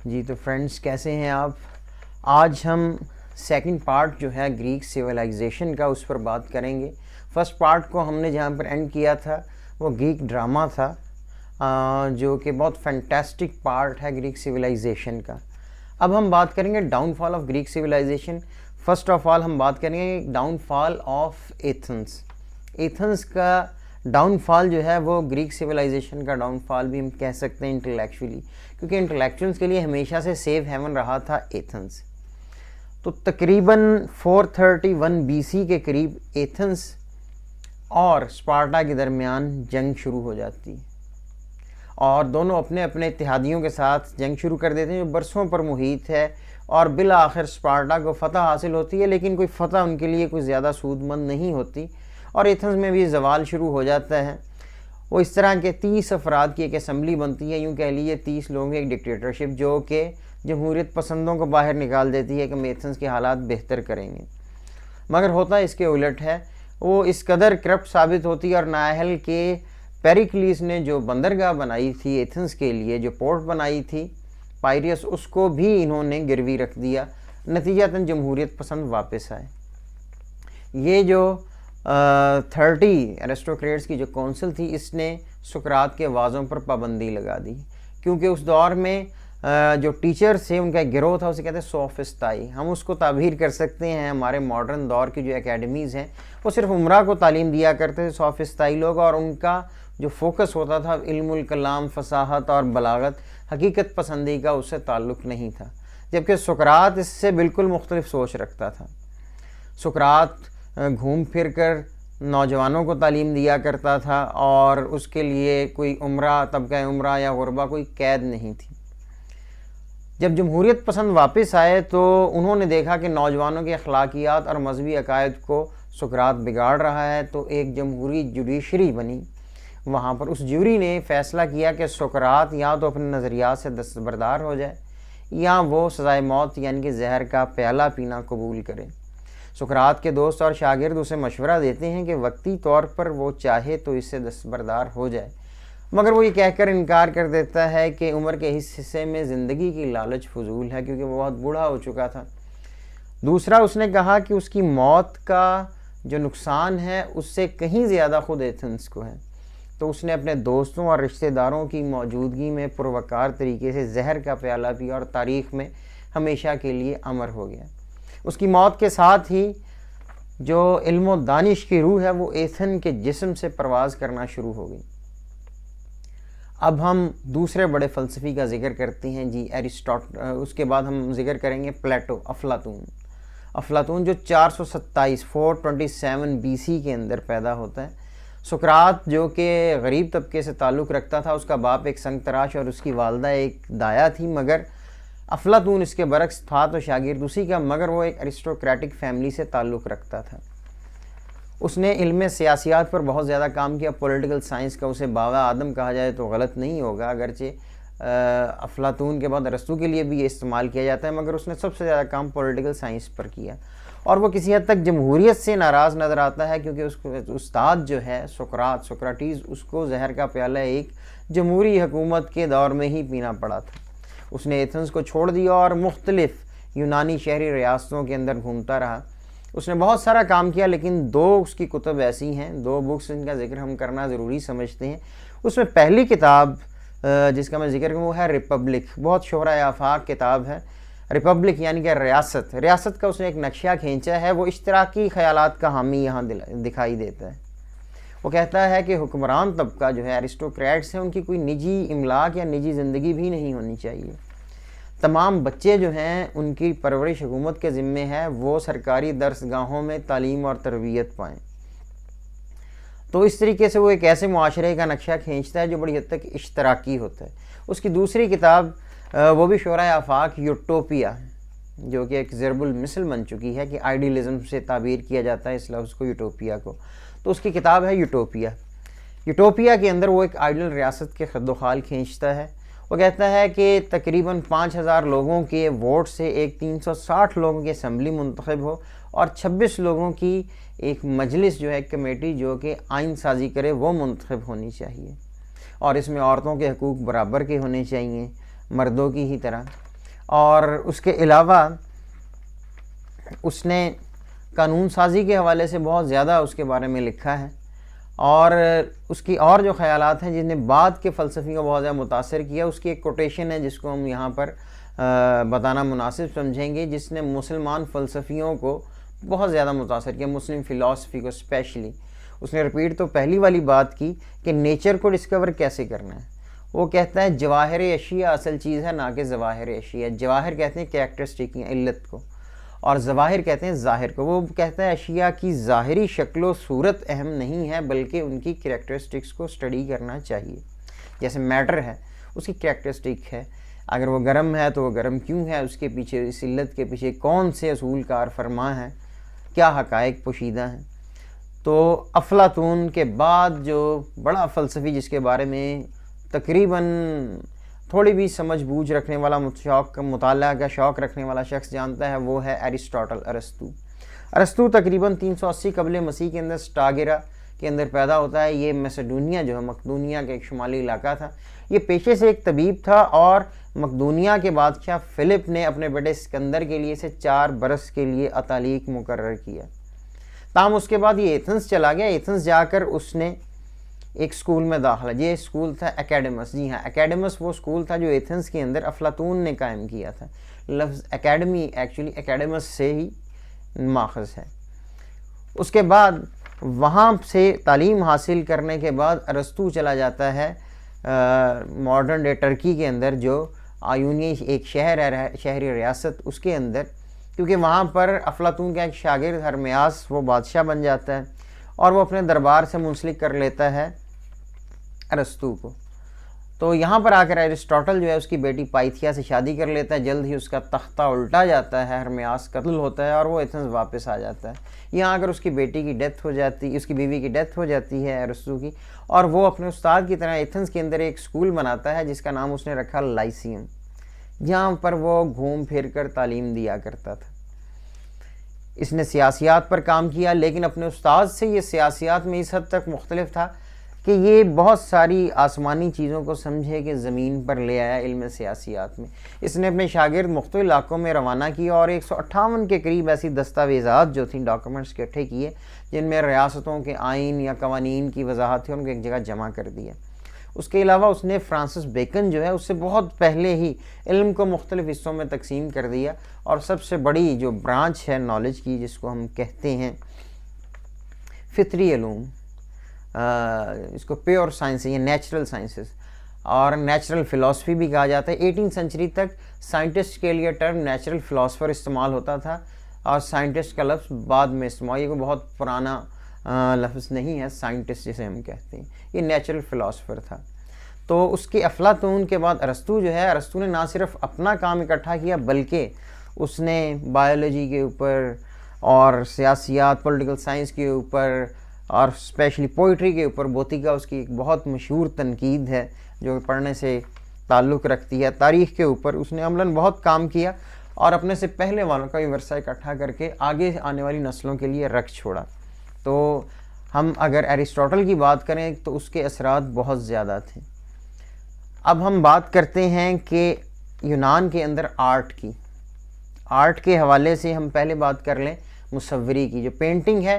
जी तो फ्रेंड्स, कैसे हैं आप। आज हम सेकंड पार्ट जो है ग्रीक सिविलाइजेशन का उस पर बात करेंगे। फर्स्ट पार्ट को हमने जहाँ पर एंड किया था वो ग्रीक ड्रामा था, जो कि बहुत फैंटास्टिक पार्ट है ग्रीक सिविलाइजेशन का। अब हम बात करेंगे downfall of Greek civilization. First of all हम बात करेंगे डाउनफॉल ऑफ एथेंस। एथेंस का डाउनफॉल जो है वो ग्रीक सिविलाइजेशन का डाउनफॉल भी हम कह सकते हैं इंटेलेक्चुअली, क्योंकि इंटेलेक्चुअल्स के लिए हमेशा से सेफ हेवन रहा था एथेंस। तो तकरीबन 431 बीसी के करीब एथेंस और स्पार्टा के दरमियान जंग शुरू हो जाती है और दोनों अपने अपने इत्तेहादियों के साथ जंग शुरू कर देते हैं जो बरसों पर मुहित है और बिल आखिर स्पार्टा को फतह हासिल होती है, लेकिन कोई फतह उनके लिए कोई ज़्यादा सूदमंद नहीं होती और एथेंस में भी जवाल शुरू हो जाता है। वो इस तरह के 30 अफराद की एक असम्बली बनती है, यूँ कह लीजिए 30 लोगों की एक डिक्टेटरशिप, जो कि जमहूरियत पसंदों को बाहर निकाल देती है कि हम एथेंस के हालात बेहतर करेंगे। मगर होता इसके उलट है, वो इस कदर करप्ट साबित होती है और नाहल के पेरिक्लीस ने जो बंदरगाह बनाई थी एथेंस के लिए, जो पोर्ट बनाई थी पायरियस, उसको भी इन्होंने गिरवी रख दिया। नतीजतन जमहूरियत पसंद वापस आए। ये जो 30 एरिस्टोक्रेट्स की जो कौंसिल थी, इसने सुकरात के वाज़ों पर पाबंदी लगा दी, क्योंकि उस दौर में जो टीचर्स थे उनका गिरोह था, उसे कहते हैं सोफिस्ताई। हम उसको ताबीर कर सकते हैं, हमारे मॉडर्न दौर की जो एकेडमीज़ हैं वो सिर्फ उमरा को तालीम दिया करते थे सोफिस्ताई लोग, और उनका जो फोकस होता था इल्मुल कलाम, फसाहत और बलागत, हकीकत पसंदी का उससे ताल्लुक़ नहीं था। जबकि सुकरात इससे बिल्कुल मुख्तलिफ सोच रखता था। सुकरात घूम फिर कर नौजवानों को तालीम दिया करता था और उसके लिए कोई उम्रा, तबका उम्रा या गुरबा कोई कैद नहीं थी। जब जमहूरियत पसंद वापस आए तो उन्होंने देखा कि नौजवानों के अखलाकियात और मजहबी अकायद को सुकरात बिगाड़ रहा है, तो एक जमहूरी जुडिशरी बनी। वहाँ पर उस ज्यूरी ने फ़ैसला किया कि सुकरात या तो अपने नज़रियात से दस्तबरदार हो जाए या वो सज़ाए मौत यानी कि जहर का प्याला पीना कबूल करे। सुकरात के दोस्त और शागिर्द उसे मशवरा देते हैं कि वक्ती तौर पर वो चाहे तो इससे दस्तबरदार हो जाए, मगर वो ये कहकर इनकार कर देता है कि उम्र के इस हिस्से में ज़िंदगी की लालच फजूल है, क्योंकि वो बहुत बूढ़ा हो चुका था। दूसरा, उसने कहा कि उसकी मौत का जो नुकसान है उससे कहीं ज़्यादा खुद एथेंस को है। तो उसने अपने दोस्तों और रिश्तेदारों की मौजूदगी में पुरवकार तरीके से जहर का प्याला पिया और तारीख़ में हमेशा के लिए अमर हो गया। उसकी मौत के साथ ही जो इल्म दानिश की रूह है वो एथन के जिस्म से परवाज़ करना शुरू हो गई। अब हम दूसरे बड़े फ़लसफ़ी का जिक्र करते हैं जी, उसके बाद हम जिक्र करेंगे प्लेटो, अफलातून। अफलातून जो 427 बीसी के अंदर पैदा होता है। सुकरात जो कि गरीब तबके से ताल्लुक़ रखता था, उसका बाप एक संग तराश और उसकी वालदा एक दाया थी, मगर अफलातून इसके बरक्स था तो शागिर्द उसी का, मगर वो एक अरिस्टोक्रेटिक फैमिली से ताल्लुक़ रखता था। उसने इल्म सियासियात पर बहुत ज़्यादा काम किया। पॉलिटिकल साइंस का उसे बाबा आदम कहा जाए तो गलत नहीं होगा, अगरचे अफलातून के बाद अरस्तू के लिए भी ये इस्तेमाल किया जाता है, मगर उसने सबसे ज़्यादा काम पॉलिटिकल साइंस पर किया। और वो किसी हद तक जमहूरियत से नाराज़ नज़र आता है, क्योंकि उसको उस्ताद जो है सोक्राटीज़, उसको जहर का प्याला एक जमहूरी हुकूमत के दौर में ही पीना पड़ा था। उसने एथेंस को छोड़ दिया और मुख्तलिफ़ यूनानी शहरी रियासतों के अंदर घूमता रहा। उसने बहुत सारा काम किया, लेकिन दो उसकी कुतुब ऐसी हैं, दो बुक्स जिनका जिक्र हम करना ज़रूरी समझते हैं। उसमें पहली किताब जिसका मैं जिक्र करूँ वो है रिपब्लिक। बहुत शोहरा आफाक किताब है रिपब्लिक, यानी कि रियासत का उसने एक नक्शा खींचा है। वो इश्तराकी ख़यालात का हामी यहाँ दिखाई देता है। वो कहता है कि हुक्मरान तबका जो है एरिस्टोक्रेट्स हैं, उनकी कोई निजी इमलाक या निजी ज़िंदगी भी नहीं होनी चाहिए। तमाम बच्चे जो हैं उनकी परवरिश हुकूमत के ज़िम्मे है, वो सरकारी दरसगाहों में तालीम और तरबियत पाएँ। तो इस तरीके से वो एक ऐसे मुआशरे का नक्शा खींचता है जो बड़ी हद तक इश्तराकी होता है। उसकी दूसरी किताब वो भी शोरा आफाक, यूटोपिया, जो कि एक ज़रबुल मिसल बन चुकी है कि आइडियलिज़म से ताबीर किया जाता है इस लफ्ज़ को, यूटोपिया को। तो उसकी किताब है यूटोपिया। यूटोपिया के अंदर वो एक आइडियल रियासत के खद्दोखाल खींचता है। वो कहता है कि तकरीबन 5000 लोगों के वोट से एक 360 लोगों की असम्बली मुंतखब हो और 26 लोगों की एक मजलिस जो है, कमेटी जो कि आइन साजी करे, वो मुंतखब होनी चाहिए। और इसमें औरतों के हकूक़ बराबर के होने चाहिए मर्दों की ही तरह। और उसके अलावा उसने कानून साजी के हवाले से बहुत ज़्यादा उसके बारे में लिखा है, और उसकी और जो ख़यालात हैं जिन्हें बाद के फ़लसफ़ी को बहुत ज़्यादा मुतासर किया, उसकी एक कोटेशन है जिसको हम यहाँ पर बताना मुनासिब समझेंगे, जिसने मुसलमान फ़लसफ़ियों को बहुत ज़्यादा मुतासर किया, मुस्लिम फ़िलासफ़ी को स्पेशली। उसने रिपीट तो पहली वाली बात की कि नेचर को डिस्कवर कैसे करना है। वो कहता है जवाहिर अशिया असल चीज़ है, ना कि ज़वाहिर अशिया। जवाहिर कहते हैं कैरेक्टरिस्टिक या इल्लत को, और ज़वाहिर कहते हैं ज़ाहिर को। वो कहता है अशिया की ज़ाहिरी शक्ल सूरत अहम नहीं है, बल्कि उनकी कैरेक्टरिस्टिक्स को स्टडी करना चाहिए। जैसे मैटर है, उसकी कैरेक्टरिस्टिक है, अगर वो गर्म है तो वो गर्म क्यों है, उसके पीछे, इस इल्लत के पीछे कौन से असूल कार फरमा है, क्या हक़ाइक़ पोशीदा हैं। तो अफलातून के बाद जो बड़ा फ़लसफ़ी जिसके बारे में तकरीबन थोड़ी भी समझ बूझ रखने वाला, मुताला का शौक़ रखने वाला शख्स जानता है, वो है एरिस्टोटल, अरस्तू। अरस्तू तकरीबन 380 कबल मसीह के अंदर स्टागिरा के अंदर पैदा होता है। ये मैसेडोनिया जो है, मकदूनिया का एक शुमाली इलाका था। ये पेशे से एक तबीब था, और मकदूनिया के बादशाह फ़िलिप ने अपने बेटे सिकंदर के लिए इसे 4 बरस के लिए अतालीक मुकर्रर किया। ताम उसके बाद ये एथेंस चला गया। एथेंस जाकर उसने एक स्कूल में दाखिला, ये स्कूल था एकेडमस। जी हाँ, एकेडमस वो स्कूल था जो एथेंस के अंदर अफलातून ने कायम किया था। लफ्ज़ एकेडमी एक्चुअली एकेडमस से ही माखज़ है। उसके बाद वहाँ से तालीम हासिल करने के बाद अरस्तू चला जाता है मॉडर्न डे टर्की के अंदर, जो आयूनी एक शहर है, शहरी रियासत, उसके अंदर, क्योंकि वहाँ पर अफलातून का एक शागिर्द हरमियास वो बादशाह बन जाता है, और वो अपने दरबार से मुंसलिक कर लेता है अरस्तू को। तो यहाँ पर आकर एरिस्टोटल जो है उसकी बेटी पाइथिया से शादी कर लेता है। जल्द ही उसका तख्ता उल्टा जाता है, हरमियास कत्ल होता है, और वो एथेंस वापस आ जाता है। यहाँ आकर उसकी बेटी की डेथ हो जाती, उसकी बीवी की डेथ हो जाती है अरस्तू की, और वो अपने उस्ताद की तरह एथेंस के अंदर एक स्कूल बनाता है जिसका नाम उसने रखा लाइसियम, जहाँ पर वो घूम फिर कर तालीम दिया करता था। इसने सियासियात पर काम किया, लेकिन अपने उस्ताद से ये सियासियात में इस हद तक मुख्तलिफ था कि ये बहुत सारी आसमानी चीज़ों को समझे कि ज़मीन पर ले आया इल्म सियासियात में। इसने अपने शागिर्द मुख्तलिफ इलाकों में रवाना किया, और 158 के करीब ऐसी दस्तावेज़ात जो थी, डॉक्यूमेंट्स इकट्ठे किए, जिनमें रियासतों के आइन या कवानीन की वजाहत थी, उनको एक जगह जमा कर दिया। उसके अलावा उसने फ्रांसिस बेकन जो है उससे बहुत पहले ही इल्म को मुख्तलिफ़ हिस्सों में तकसीम कर दिया, और सबसे बड़ी जो ब्रांच है नॉलेज की, जिसको हम कहते हैं फितरी इल्म, इसको प्योर साइंस या नेचुरल साइंसेस और नेचुरल फ़िलासफ़ी भी कहा जाता है। 18वीं सेंचुरी तक साइंटिस्ट के लिए टर्म नेचुरल फ़िलासफ़र इस्तेमाल होता था, और साइंटिस्ट का लफ्ज़ बाद में इस्तेमाल, ये कोई बहुत पुराना लफ्ज़ नहीं है साइंटिस्ट जिसे हम कहते हैं, ये नेचुरल फ़िलासफ़र था। तो उसके अफलातून के बाद अरस्तू जो है, अरस्तू ने ना सिर्फ अपना काम इकट्ठा किया, बल्कि उसने बायोलॉजी के ऊपर और सियासियात, पॉलिटिकल साइंस के ऊपर, और स्पेशली पोइट्री के ऊपर, बोतिका उसकी एक बहुत मशहूर तनकीद है जो पढ़ने से ताल्लुक़ रखती है, तारीख़ के ऊपर उसने अमलन बहुत काम किया, और अपने से पहले वालों का भी वर्सा इकट्ठा करके आगे आने वाली नस्लों के लिए रख छोड़ा। तो हम अगर एरिस्टोटल की बात करें तो उसके असरात बहुत ज़्यादा थे। अब हम बात करते हैं कि यूनान के अंदर आर्ट की, आर्ट के हवाले से हम पहले बात कर लें मुसव्वरी की। जो पेंटिंग है,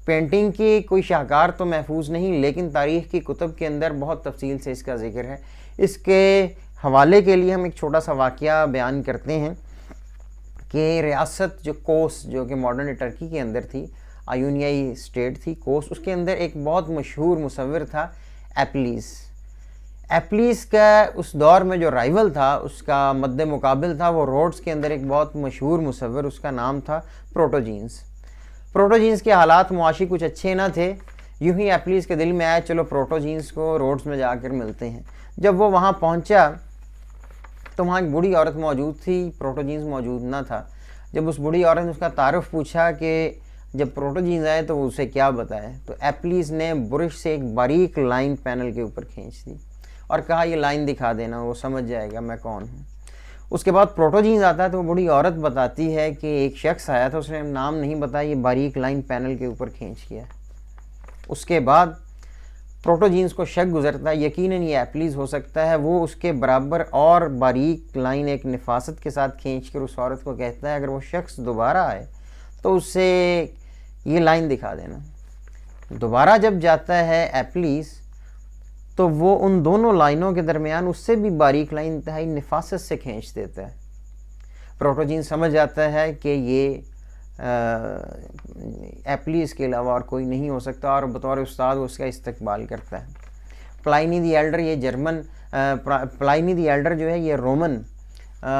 पेंटिंग की कोई शाहकार तो महफूज नहीं, लेकिन तारीख़ की कुतुब के अंदर बहुत तफसील से इसका ज़िक्र है। इसके हवाले के लिए हम एक छोटा सा वाक़या बयान करते हैं कि रियासत जो कोस, जो कि मॉडर्न टर्की के अंदर थी, आयूनियाई स्टेट थी कोस, उसके अंदर एक बहुत मशहूर मुसव्विर था एप्लीस। एप्लीस का उस दौर में जो राइवल था, उसका मद्दे मुकाबिल था, वो रोड्स के अंदर एक बहुत मशहूर मुसव्विर, उसका नाम था प्रोटोजीन्स। प्रोटोजीन्स के हालात मुआशी कुछ अच्छे ना थे। यूं ही एप्लीस के दिल में आया, चलो प्रोटोजीन्स को रोड्स में जाकर मिलते हैं। जब वो वहाँ पहुँचा तो वहाँ एक बूढ़ी औरत मौजूद थी, प्रोटोजीन्स मौजूद ना था। जब उस बूढ़ी औरत ने उसका तारुफ पूछा कि जब प्रोटोजीन्स आए तो उसे क्या बताए, तो एप्लीस ने ब्रश से एक बारीक लाइन पैनल के ऊपर खींच दी और कहा, ये लाइन दिखा देना, वो समझ जाएगा मैं कौन हूँ। उसके बाद प्रोटोजीन्स आता है तो वो बूढ़ी औरत बताती है कि एक शख्स आया था, उसने नाम नहीं बताया, ये बारीक लाइन पैनल के ऊपर खींच किया। उसके बाद प्रोटोजीन्स को शक गुजरता है यकीनन ये एप्लीज हो सकता है। वो उसके बराबर और बारीक लाइन एक नफासत के साथ खींच कर उस औरत को कहता है अगर वो शख्स दोबारा आए तो उससे ये लाइन दिखा देना। दोबारा जब जाता है एप्लीज तो वो उन दोनों लाइनों के दरमियान उससे भी बारीक लाइन इंतहाई नफासत से खींच देता है। प्रोटोजीन समझ जाता है कि ये एप्लीज के अलावा और कोई नहीं हो सकता और बतौर उस्ताद उसका इस्तकबाल करता है। प्लाइनी दी एल्डर ये जर्मन प्लाइनी दी एल्डर जो है ये रोमन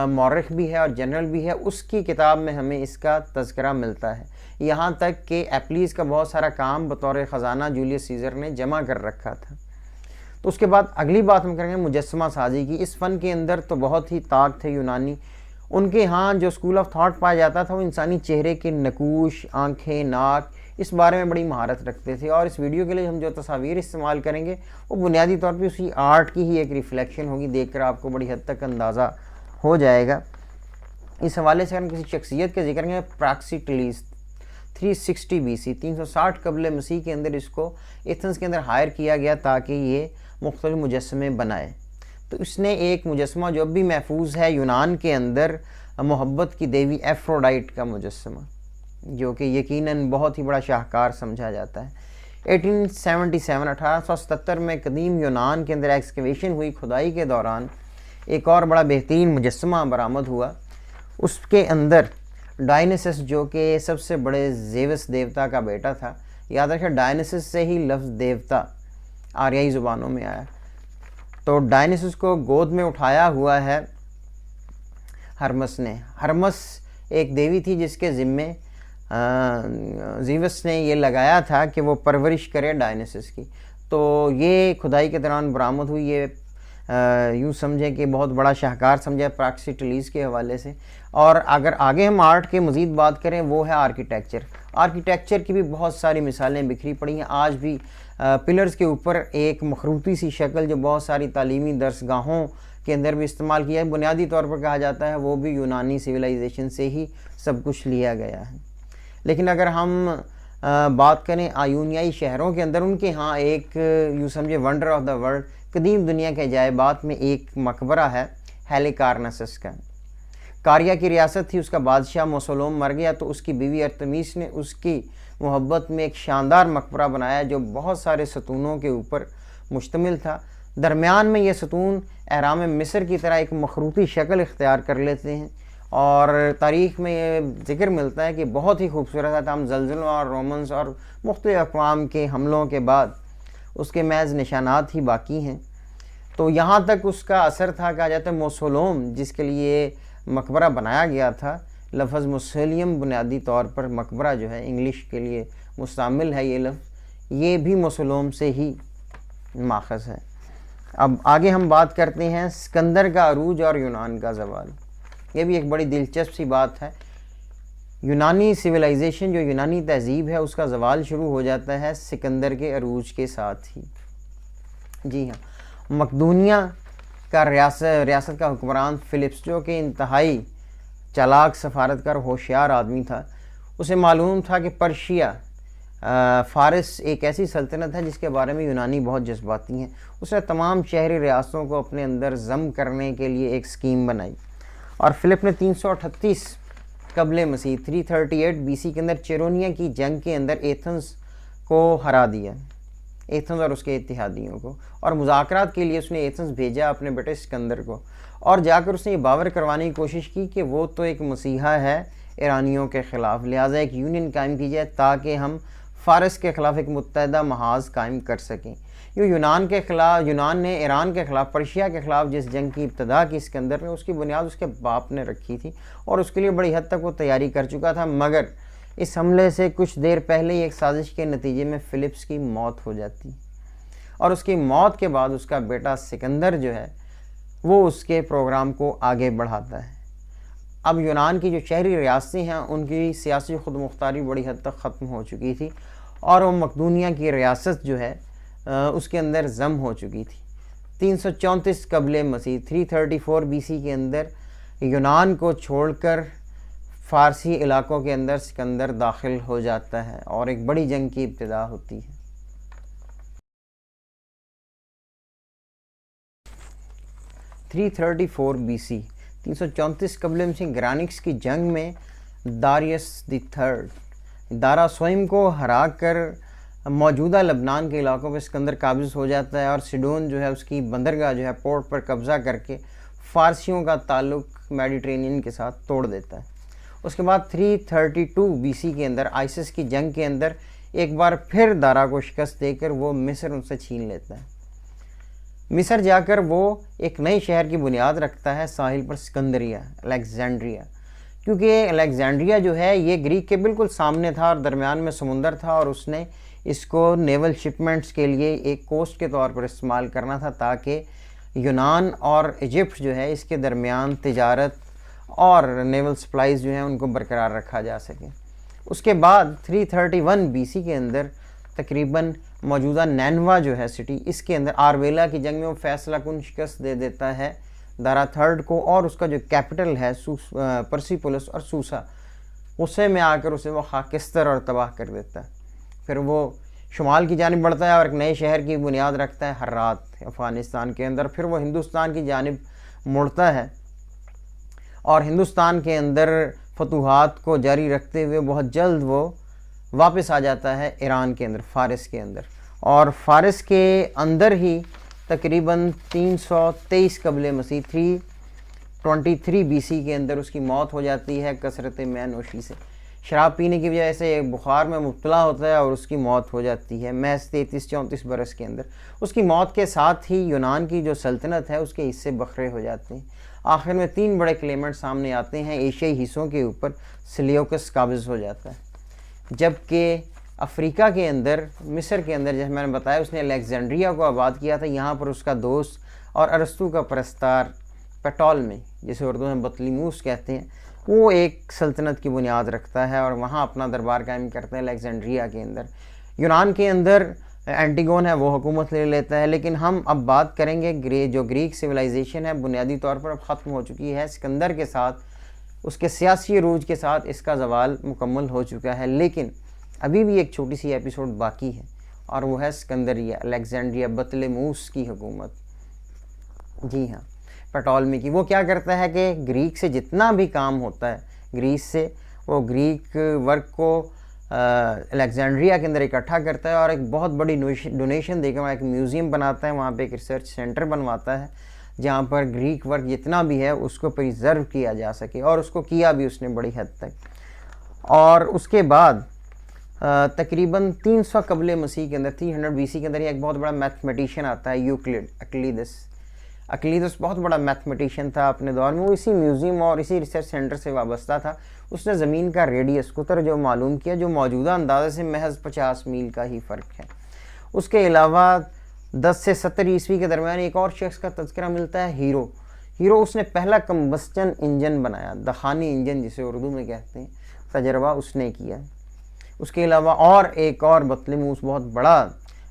मौरख भी है और जनरल भी है, उसकी किताब में हमें इसका तज़किरा मिलता है। यहाँ तक कि एप्लीज का बहुत सारा काम बतौर ख़जाना जूलियस सीज़र ने जमा कर रखा था। तो उसके बाद अगली बात हम करेंगे मुजस्समा साजी की। इस फ़न के अंदर तो बहुत ही ताक थे यूनानी। उनके यहाँ जो स्कूल ऑफ थॉट पाया जाता था वो इंसानी चेहरे के नकूश, आंखें, नाक, इस बारे में बड़ी महारत रखते थे। और इस वीडियो के लिए हम जो तस्वीर इस्तेमाल करेंगे वो बुनियादी तौर पे उसी आर्ट की ही एक रिफ्लेक्शन होगी, देखकर आपको बड़ी हद तक अंदाज़ा हो जाएगा। इस हवाले से हम किसी शख्सियत के जिक्र करेंगे, प्रैक्सिटलीस 360 BC 360 कबल मसीह के अंदर इसको एथेंस के अंदर हायर किया गया ताकि ये मुख्तलिफ मुजस्समे बनाए। तो इसने एक मुजस्समा जो भी महफूज है यूनान के अंदर, मोहब्बत की देवी एफ्रोडाइट का मुजस्समा, जो कि यकीनन बहुत ही बड़ा शाहकार समझा जाता है। 1877 में कदीम यूनान के अंदर एक्सकवेशन हुई, खुदाई के दौरान एक और बड़ा बेहतरीन मुजस्समा बरामद हुआ। उसके अंदर डायनिसस जो कि सबसे बड़े जेवस देवता का बेटा था, याद रखें डायनिसस से ही लफ्ज़ देवता आर्याई ज़ुबानों में आया। तो डायनिसस को गोद में उठाया हुआ है हरमस ने। हरमस एक देवी थी जिसके ज़िम्मे जीवस ने ये लगाया था कि वो परवरिश करे डायनिसस की। तो ये खुदाई के दौरान बरामद हुई। ये यूँ समझें कि बहुत बड़ा शाहकार समझा प्रैक्सिटलीस के हवाले से। और अगर आगे हम आर्ट के मज़ीद बात करें वो है आर्किटेक्चर। आर्किटेक्चर की भी बहुत सारी मिसालें बिखरी पड़ी हैं। आज भी पिलर्स के ऊपर एक मखरूती सी शक्ल जो बहुत सारी तालीमी दरसगाहों के अंदर भी इस्तेमाल किया है, बुनियादी तौर पर कहा जाता है वो भी यूनानी सिविलाइजेशन से ही सब कुछ लिया गया है। लेकिन अगर हम बात करें आयूनियाई शहरों के अंदर, उनके यहाँ एक यूँ समझे वंडर ऑफ द वर्ल्ड, कदीम दुनिया के अजायबात में एक मकबरा है हेलिकार्नसस का। कारिया की रियासत थी, उसका बादशाह मोसोलोम मर गया तो उसकी बीवी अरतमीस ने उसकी मोहब्बत में एक शानदार मकबरा बनाया जो बहुत सारे सतूनों के ऊपर मुश्तमिल था। दरमियान में ये सतून एहराम मिस्र की तरह एक मखरूती शक्ल इख्तियार कर लेते हैं और तारीख़ में ये ज़िक्र मिलता है कि बहुत ही खूबसूरत था। तमाम ज़लज़लों और रोमन्स और मुख्तलिफ़ अक़वाम के हमलों के बाद उसके महज निशानात ही बाकी हैं। तो यहाँ तक उसका असर था, कहा जाता है मोसोलोम जिसके लिए मकबरा बनाया गया था, लफ्ज़ मुसलियम बुनियादी तौर पर मकबरा जो है इंग्लिश के लिए मुस्तामिल है ये लफ्ज़, ये भी मोसोलोम से ही माख़ज़ है। अब आगे हम बात करते हैं सिकंदर का अरूज और यूनान का ज़वाल। ये भी एक बड़ी दिलचस्प सी बात है। यूनानी सिविलाइजेशन जो यूनानी तहज़ीब है उसका ज़वाल शुरू हो जाता है सिकंदर के अरूज के साथ ही। जी हाँ, मकदूनिया का रियासत का हुक्मरान फ़िलिप्स जो कि इंतहाई चालाक, सफारतकार, होशियार आदमी था, उसे मालूम था कि पर्शिया फ़ारिस एक ऐसी सल्तनत है जिसके बारे में यूनानी बहुत जज्बाती हैं। उसने तमाम शहरी रियासतों को अपने अंदर ज़म करने के लिए एक स्कीम बनाई और फ़िलिप ने 338 कबल मसीह 338 BC के अंदर चेरोनिया की जंग के अंदर एथेंस को हरा दिया, एथेंस और उसके इत्तेहादियों को। और मुज़ाकरात के लिए उसने एथेंस भेजा अपने बेटे सिकंदर को और जाकर उसने ये बावर करवाने की कोशिश की कि वो तो एक मसीहा है ईरानियों के ख़िलाफ़, लिहाजा एक यूनियन कायम की जाए ताकि हम फ़ारस के ख़िलाफ़ एक मुत्तहदा महाज कायम कर सकें। यूनान ने ईरान के ख़िलाफ़, पर्शिया के ख़िलाफ़ जिस जंग की इब्तदा की सिकंदर ने, उसकी बुनियाद उसके बाप ने रखी थी और उसके लिए बड़ी हद तक वो तैयारी कर चुका था। मगर इस हमले से कुछ देर पहले ही एक साजिश के नतीजे में फ़िलिप्स की मौत हो जाती और उसकी मौत के बाद उसका बेटा सिकंदर जो है वो उसके प्रोग्राम को आगे बढ़ाता है। अब यूनान की जो शहरी रियासतें हैं उनकी सियासी खुद मुख्तारी बड़ी हद तक ख़त्म हो चुकी थी और वो मकदूनिया की रियासत जो है उसके अंदर ज़म हो चुकी थी। 334 कबल मसीह 334 BC के अंदर यूनान को छोड़कर फ़ारसी इलाकों के अंदर सिकंदर दाखिल हो जाता है और एक बड़ी जंग की इब्तिदा होती है। 334 BC 334 कबल मसीह ग्रानिक्स की जंग में दारियस III दारा स्वयं को हरा कर मौजूदा लबनान के इलाकों पर सिकंदर काबिज हो जाता है और सिडोन जो है उसकी बंदरगाह जो है पोर्ट पर कब्ज़ा करके फ़ारसियों का ताल्लुक मेडिटेरेनियन के साथ तोड़ देता है। उसके बाद 332 BC के अंदर आइसिस की जंग के अंदर एक बार फिर दारा को शिकस्त देकर वो मिस्र उनसे छीन लेता है। मिस्र जाकर वो एक नए शहर की बुनियाद रखता है साहिल पर, सिकंदरिया, अलेक्जेंड्रिया। क्योंकि अलेक्जेंड्रिया जो है ये ग्रीक के बिल्कुल सामने था और दरमियान में समुंदर था और उसने इसको नेवल शिपमेंट्स के लिए एक कोस्ट के तौर पर इस्तेमाल करना था ताकि यूनान और इजिप्ट जो है इसके दरमियान तिजारत और नेवल सप्लाईज़ जो हैं उनको बरकरार रखा जा सके। उसके बाद 331 BC के अंदर तकरीबन मौजूदा नैनवा जो है सिटी, इसके अंदर आरवेला की जंग में वो फैसला कुन शिकस्त दे देता है दारा III को और उसका जो कैपिटल है पर्सिपोलिस और सूसा, उसे में आकर उसे वो खाकिस्तर और तबाह कर देता है। फिर वो शुमाल की जानिब बढ़ता है और एक नए शहर की बुनियाद रखता है हर्रात अफ़गानिस्तान के अंदर। फिर वो हिंदुस्तान की जानिब मुड़ता है और हिंदुस्तान के अंदर फतूहात को जारी रखते हुए बहुत जल्द वो वापस आ जाता है ईरान के अंदर, फ़ारिस के अंदर। और फ़ारिस के अंदर ही तकरीबन 323 कबल मसीह 323 BC के अंदर उसकी मौत हो जाती है कसरत मै नोशी से। शराब पीने की वजह से बुखार में मुब्तला होता है और उसकी मौत हो जाती है महज 33-34 बरस के अंदर। उसकी मौत के साथ ही यूनान की जो सल्तनत है उसके हिस्से बखरे हो जाते हैं। आखिर में 3 बड़े क्लेमेंट सामने आते हैं। एशियाई हिस्सों के ऊपर सिलियोकस काबिज हो जाता है, जबकि अफ्रीका के अंदर, मिस्र के अंदर, जैसे मैंने बताया, उसने अलेक्जेंड्रिया को आबाद किया था। यहाँ पर उसका दोस्त और अरस्तु का परस्तार पेटोलमी, जिसे उर्दू में बतलीमूस कहते हैं, वो एक सल्तनत की बुनियाद रखता है और वहाँ अपना दरबार कायम करता है अलेक्जेंड्रिया के अंदर। यूनान के अंदर एंटीगोन है वो हुकूमत ले लेता है। लेकिन हम अब बात करेंगे जो ग्रीक सिविलाइजेशन है बुनियादी तौर पर अब ख़त्म हो चुकी है। सिकंदर के साथ, उसके सियासी अरूज के साथ इसका ज़वाल मुकम्मल हो चुका है। लेकिन अभी भी एक छोटी सी एपिसोड बाकी है और वो है सिकंदरिया, अलेक्जेंड्रिया, बतलेमूस की हुकूमत। जी हाँ, पेटोलमी की। वो क्या करता है कि ग्रीक से जितना भी काम होता है ग्रीस से, वो ग्रीक वर्क को अलेक्जेंड्रिया के अंदर इकट्ठा करता है और एक बहुत बड़ी डोनेशन देकर वहाँ एक म्यूज़ियम बनाता है, वहाँ पे एक रिसर्च सेंटर बनवाता है जहाँ पर ग्रीक वर्क जितना भी है उसको प्रिजर्व किया जा सके, और उसको किया भी उसने बड़ी हद तक। और उसके बाद तकरीबन 300 कबल मसीह के अंदर, 300 BC के अंदर एक बहुत बड़ा मैथमेटिशियन आता है, यूक्लिड, अक्लीदस बहुत बड़ा मैथमेटिशियन था अपने दौर में। वो इसी म्यूज़ियम और इसी रिसर्च सेंटर से वाबस्ता था। उसने ज़मीन का रेडियस कुतर जो मालूम किया, जो मौजूदा अंदाज़े से महज 50 मील का ही फ़र्क है। उसके अलावा 10 से 70 ईस्वी के दरमियान एक और शख्स का तज़किरा मिलता है, हीरो। उसने पहला कम्बस्टन इंजन बनाया, दखानी इंजन जिसे उर्दू में कहते हैं, तजर्बा उसने किया। उसके अलावा और एक और बतलेमूस बहुत बड़ा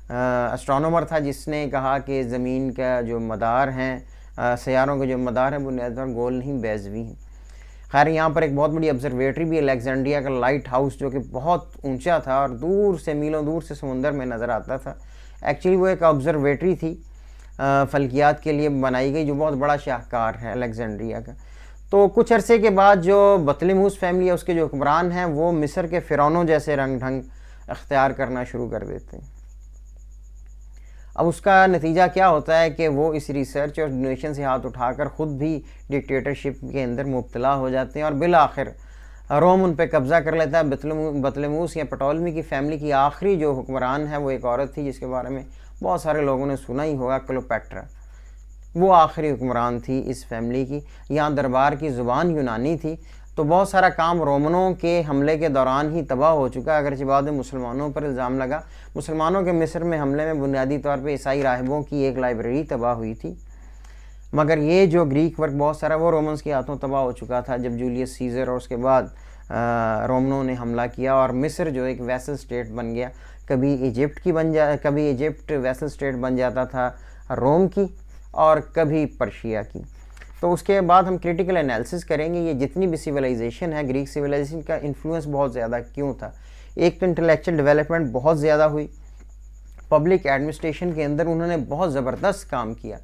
एस्ट्रोनॉमर था जिसने कहा कि ज़मीन का जो मदार हैं, सैयारों के जो मदार हैं, बुनियादी तौर गोल नहीं बैज़वी हैं। खैर, यहाँ पर एक बहुत बड़ी ऑब्जर्वेटरी भी है, अलेक्जेंड्रिया का लाइट हाउस, जो कि बहुत ऊंचा था और दूर से, मीलों दूर से समुंदर में नज़र आता था। एक्चुअली वो एक ऑब्जर्वेटरी थी, फल्कियात के लिए बनाई गई, जो बहुत बड़ा शाहकार है अलेक्जेंड्रिया का। तो कुछ अरसे के बाद जो बतलेमूस फैमिली है उसके जो हुक्मरान हैं वो मिस्र के फ़िरौनों जैसे रंग ढंग अख्तियार करना शुरू कर देते हैं। अब उसका नतीजा क्या होता है कि वो इस रिसर्च और डोनेशन से हाथ उठाकर ख़ुद भी डिक्टेटरशिप के अंदर मुब्तला हो जाते हैं और बिल आखिर रोम उन पर कब्ज़ा कर लेता है। बतलेमूस या पेटोलमी की फ़ैमिली की आखिरी जो हुक्मरान है वो एक औरत थी जिसके बारे में बहुत सारे लोगों ने सुना ही होगा, क्लोपेट्रा। वो आखिरी हुक्मरान थी इस फैमिली की। यहाँ दरबार की ज़ुबान यूनानी थी, तो बहुत सारा काम रोमनों के हमले के दौरान ही तबाह हो चुका। अगरचे बाद में मुसलमानों पर इल्ज़ाम लगा। मुसलमानों के मिस्र में हमले में बुनियादी तौर पे ईसाई राहिबों की एक लाइब्रेरी तबाह हुई थी, मगर ये जो ग्रीक वर्क बहुत सारा वो रोमन्स के हाथों तबाह हो चुका था जब जूलियस सीज़र और उसके बाद रोमनों ने हमला किया और मिस्र जो एक वैसल स्टेट बन गया। कभी इजिप्ट वैसल स्टेट बन जाता था रोम की और कभी पर्शिया की। तो उसके बाद हम क्रिटिकल एनालिसिस करेंगे ये जितनी भी सिविलाइजेशन है, ग्रीक सिविलाइजेशन का इन्फ्लुएंस बहुत ज़्यादा क्यों था। एक तो इंटेलेक्चुअल डेवलपमेंट बहुत ज़्यादा हुई, पब्लिक एडमिनिस्ट्रेशन के अंदर उन्होंने बहुत ज़बरदस्त काम किया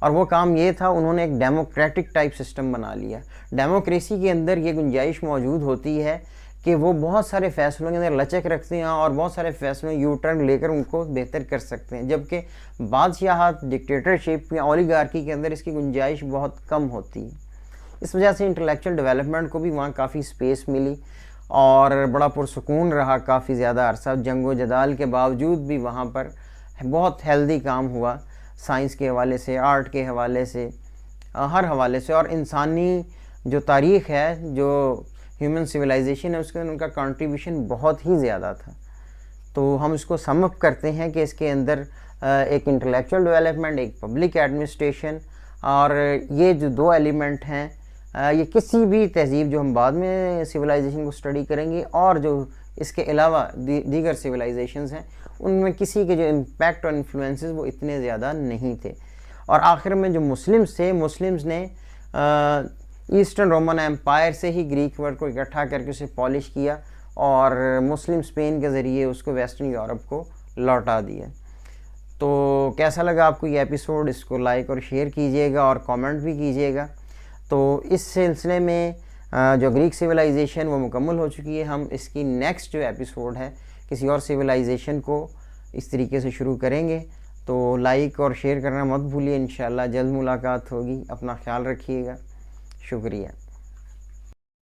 और वो काम ये था, उन्होंने एक डेमोक्रेटिक टाइप सिस्टम बना लिया। डेमोक्रेसी के अंदर ये गुंजाइश मौजूद होती है कि वो बहुत सारे फैसलों के अंदर लचक रखते हैं और बहुत सारे फैसलों यू टर्न लेकर उनको बेहतर कर सकते हैं, जबकि बादशाहत, डिक्टेटरशिप या ओलिगार्की के अंदर इसकी गुंजाइश बहुत कम होती है। इस वजह से इंटेलेक्चुअल डेवलपमेंट को भी वहाँ काफ़ी स्पेस मिली और बड़ा पुरसुकून रहा काफ़ी ज़्यादा अरसा। जंगो जदाल के बावजूद भी वहाँ पर बहुत हेल्दी काम हुआ, साइंस के हवाले से, आर्ट के हवाले से, हर हवाले से। और इंसानी जो तारीख़ है, जो ह्यूमन सिविलाइजेशन है, उसके अंदर उनका कंट्रीब्यूशन बहुत ही ज़्यादा था। तो हम इसको सम अप करते हैं कि इसके अंदर एक इंटेलेक्चुअल डेवलपमेंट, एक पब्लिक एडमिनिस्ट्रेशन, और ये जो दो एलिमेंट हैं, ये किसी भी तहज़ीब जो हम बाद में सिविलाइजेशन को स्टडी करेंगे और जो इसके अलावा दीगर सिविलाइजेशंस हैं, उनमें किसी के जो इम्पैक्ट और इन्फ्लुएंसेस वो इतने ज़्यादा नहीं थे। और आखिर में जो मुस्लिम्स थे, मुस्लिम्स ने ईस्टर्न रोमन एम्पायर से ही ग्रीक वर्ड को इकट्ठा करके उसे पॉलिश किया और मुस्लिम स्पेन के ज़रिए उसको वेस्टर्न यूरोप को लौटा दिया। तो कैसा लगा आपको ये एपिसोड? इसको लाइक और शेयर कीजिएगा और कमेंट भी कीजिएगा। तो इस सिलसिले में जो ग्रीक सिविलाइजेशन वो मुकम्मल हो चुकी है। हम इसकी नेक्स्ट जो एपिसोड है किसी और सिविलाइजेशन को इस तरीके से शुरू करेंगे। तो लाइक और शेयर करना मत भूलिए। इंशाल्लाह जल्द मुलाकात होगी। अपना ख्याल रखिएगा। शुक्रिया।